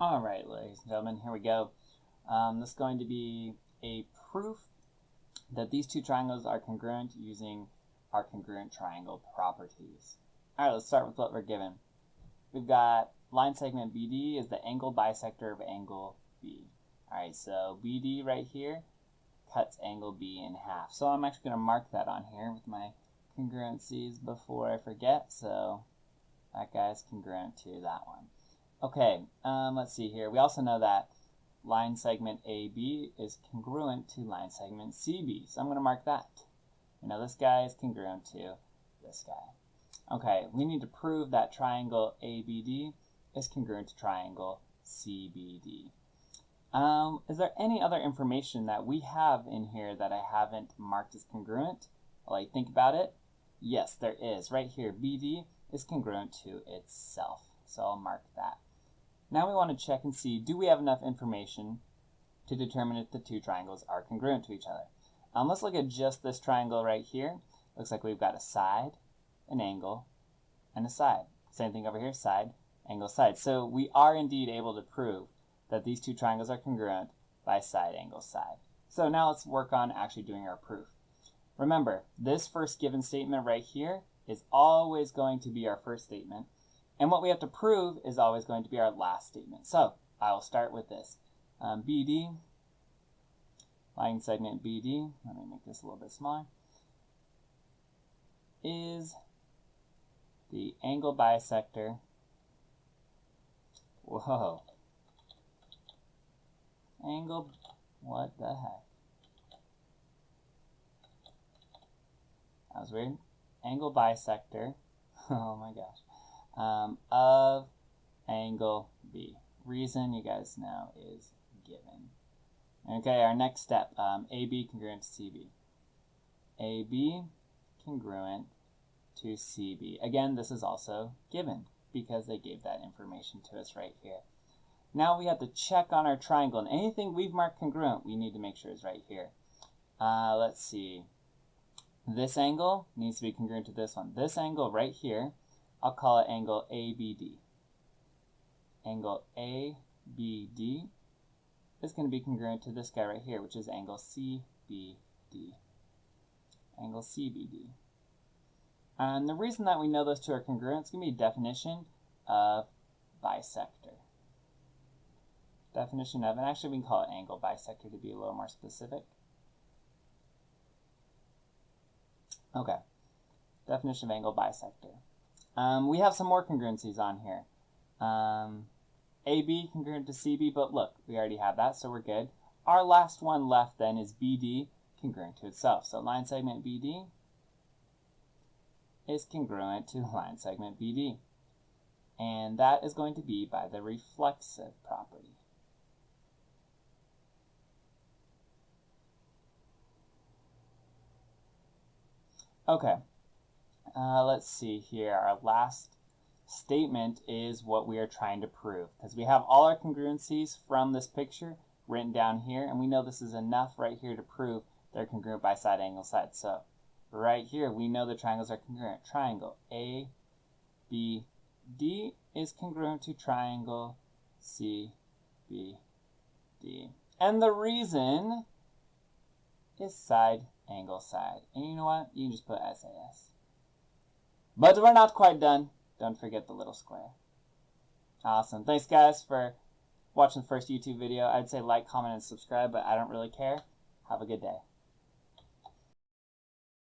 All right, ladies and gentlemen, here we go. This is going to be a proof that these two triangles are congruent using our congruent triangle properties. All right, let's start with what we're given. We've got line segment BD is the angle bisector of angle B. All right, so BD right here cuts angle B in half. So I'm actually going to mark that on here with my congruencies before I forget. So that guy's congruent to that one. Okay, let's see here. We also know that line segment AB is congruent to line segment CB. So I'm going to mark that. You know, this guy is congruent to this guy. Okay, we need to prove that triangle ABD is congruent to triangle CBD. Is there any other information that we have in here that I haven't marked as congruent? While I think about it, yes, there is. Right here, BD is congruent to itself. So I'll mark that. Now we want to check and see, do we have enough information to determine if the two triangles are congruent to each other? Let's look at just this triangle right here. Looks like we've got a side, an angle, and a side. Same thing over here, side, angle, side. So we are indeed able to prove that these two triangles are congruent by side, angle, side. So now let's work on actually doing our proof. Remember, this first given statement right here is always going to be our first statement. And what we have to prove is always going to be our last statement. So I will start with this. BD, line segment BD, let me make this a little bit smaller, is the angle bisector. Whoa. Angle, what the heck? That was weird. Angle bisector, oh my gosh, of angle B. Reason you guys know is given. Okay, our next step, AB congruent to CB. AB congruent to CB. Again, this is also given because they gave that information to us right here. Now we have to check on our triangle, and anything we've marked congruent, we need to make sure is right here. Let's see. This angle needs to be congruent to this one. This angle right here, I'll call it angle ABD. Angle ABD is going to be congruent to this guy right here, which is angle CBD. Angle CBD. And the reason that we know those two are congruent is going to be definition of bisector. Definition of, and actually we can call it angle bisector to be a little more specific. Okay, definition of angle bisector. We have some more congruencies on here. AB congruent to CB, but look, we already have that, so we're good. Our last one left then is BD congruent to itself. So line segment BD is congruent to line segment BD. And that is going to be by the reflexive property. Okay, let's see here. Our last statement is what we are trying to prove, because we have all our congruencies from this picture written down here, and we know this is enough right here to prove they're congruent by side, angle, side. So right here, we know the triangles are congruent. Triangle ABD is congruent to triangle CBD. And the reason is side, angle, side. And you know what? You can just put SAS. But we're not quite done. Don't forget the little square. Awesome. Thanks, guys, for watching the first YouTube video. I'd say like, comment, and subscribe, but I don't really care. Have a good day.